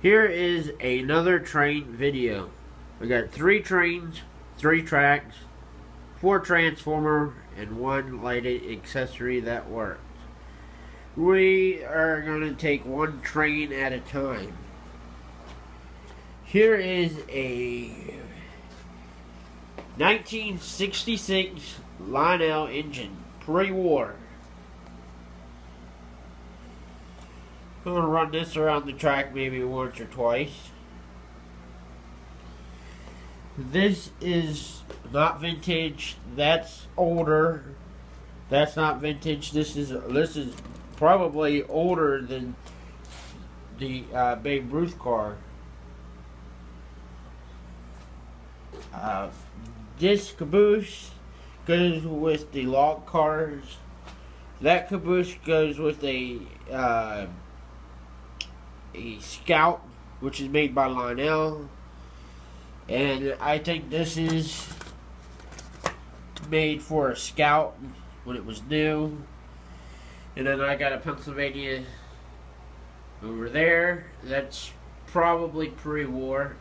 Here is another train video. We got 3 trains, 3 tracks, 4 transformer, and 1 lighted accessory that works. We are going to take 1 train at a time. Here is a 1966 Lionel engine, pre-war. I'm going to run this around the track maybe once or twice. This is not vintage. That's older. That's not vintage. This is probably older than the Babe Ruth car. This caboose goes with the log cars. That caboose goes with a Scout, which is made by Lionel, and I think this is made for a Scout when it was new. And then I got a Pennsylvania over there. That's probably pre-war.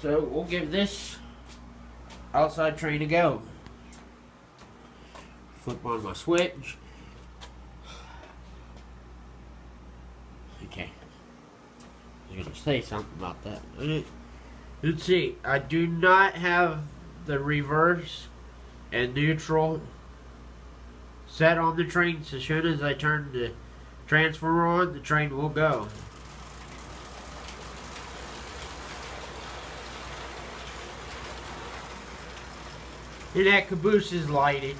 So we'll give this outside train a go. Flip on my switch. Okay. I was going to say something about that. Let's see. I do not have the reverse and neutral set on the train. So as soon as I turn the transformer on, the train will go. And that caboose is lighted.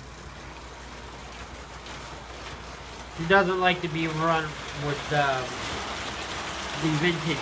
He doesn't like to be run with the vintage.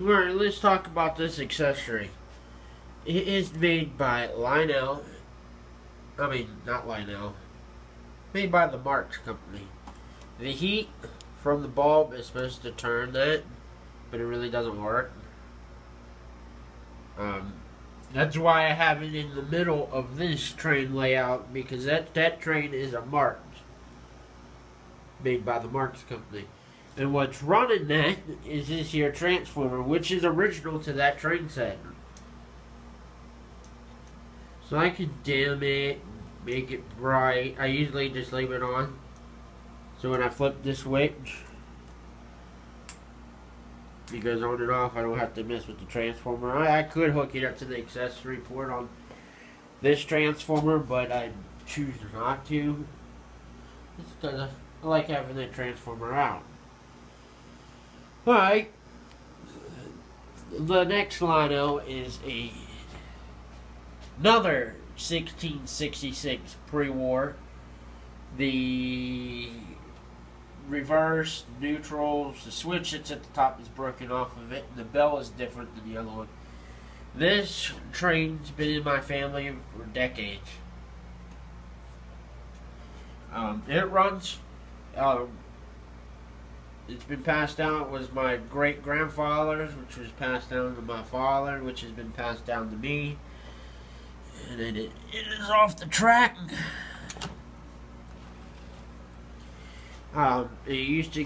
Alright, let's talk about this accessory. It is made by Lionel. I mean, not Lionel. Made by the Marx company. The heat from the bulb is supposed to turn that, but it really doesn't work. That's why I have it in the middle of this train layout, because that train is a Marx. Made by the Marx company. And what's running that is this here transformer, which is original to that train set. So I can dim it, make it bright. I usually just leave it on. So when I flip this switch, it goes on and off. I don't have to mess with the transformer. I could hook it up to the accessory port on this transformer, but I choose not to. Just because I like having that transformer out. Alright, the next Lionel is another 1666 pre-war. The reverse, neutrals, the switch that's at the top is broken off of it. The bell is different than the other one. This train's been in my family for decades. It runs. It's been passed down. It was my great-grandfather's, which was passed down to my father, which has been passed down to me. And it is off the track. It usually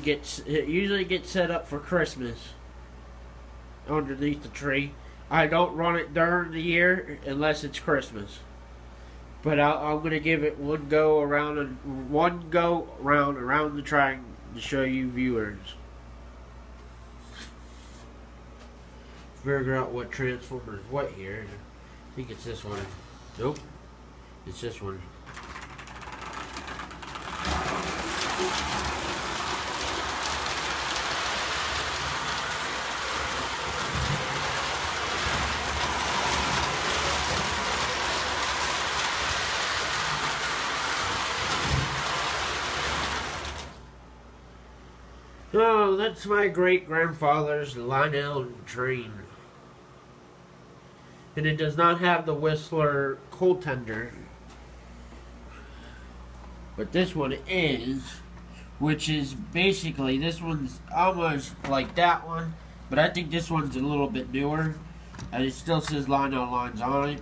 gets set up for Christmas underneath the tree. I don't run it during the year unless it's Christmas. But I'm going to give it one go around around the track to show you viewers. Figure out what transformer is what here. I think it's this one. Nope. It's this one. Oh, that's my great-grandfather's Lionel train. And it does not have the Whistler coal tender. But this one is, which is basically, this one's almost like that one, but I think this one's a little bit newer. And it still says Lionel lines on it.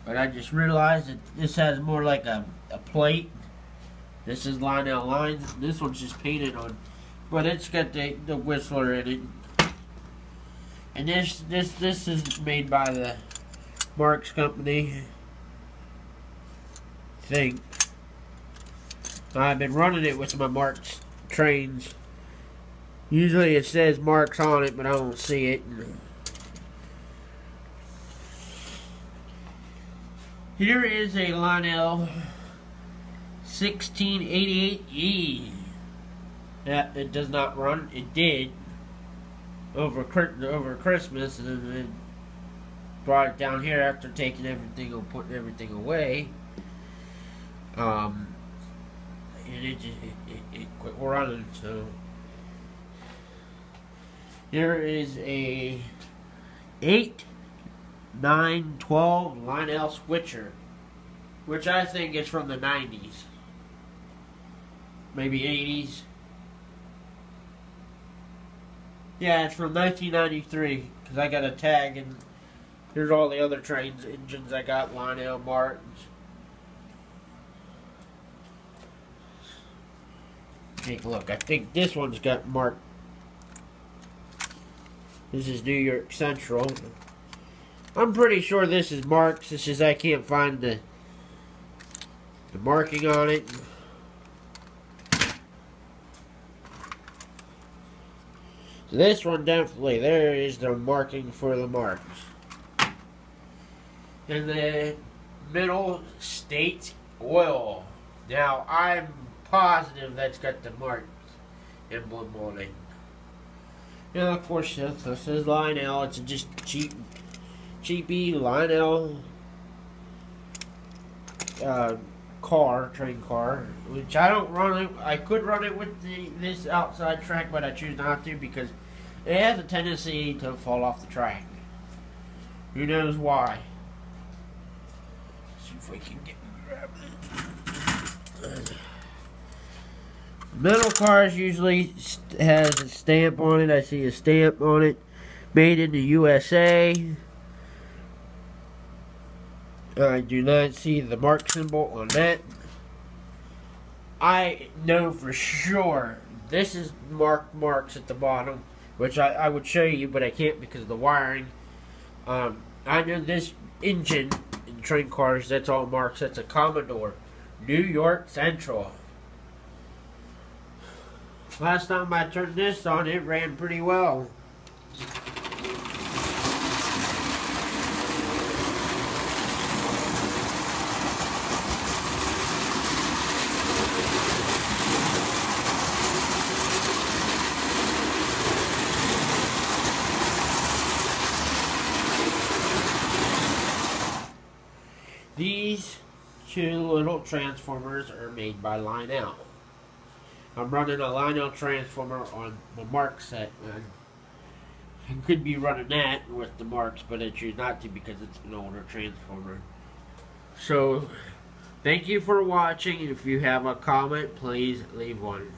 But I just realized that this has more like a plate. This is Lionel lines. This one's just painted on. But it's got the Whistler in it. And this is made by the Marx company. I think. I've been running it with my Marx trains. Usually it says Marx on it, but I don't see it. Here is a Lionel 1688E. It does not run. It did over Christmas, and then it brought it down here after taking everything and putting everything away. And it quit running. So here is a 8, 9, 12 Lionel switcher, which I think is from the 90s, maybe 80s. Yeah, it's from 1993, because I got a tag, and here's all the other trains, engines I got, Lionel, Martins. Take a look. I think this one's got marked. This is New York Central. I'm pretty sure this is Marx. It's just I can't find the marking on it. So this one definitely, there is the marking for the Marx. And the middle, State Oil. Now I'm positive that's got the Marx emblem on it. And of course this is Lionel. It's just cheapy Lionel train car, which I don't run it. I could run it with this outside track, but I choose not to because it has a tendency to fall off the track. Who knows why? Let's see if we can get it. Metal cars usually has a stamp on it. I see a stamp on it, made in the USA. I do not see the Mark symbol on that. I know for sure this is Marx at the bottom, which I would show you, but I can't because of the wiring. I know this engine in train cars, that's all Marx. That's a Commodore, New York Central. Last time I turned this on, it ran pretty well. These two little transformers are made by Lionel. I'm running a Lionel transformer on the Marx set, and I could be running that with the Marx, but I choose not to because it's an older transformer. So, thank you for watching. If you have a comment, please leave one.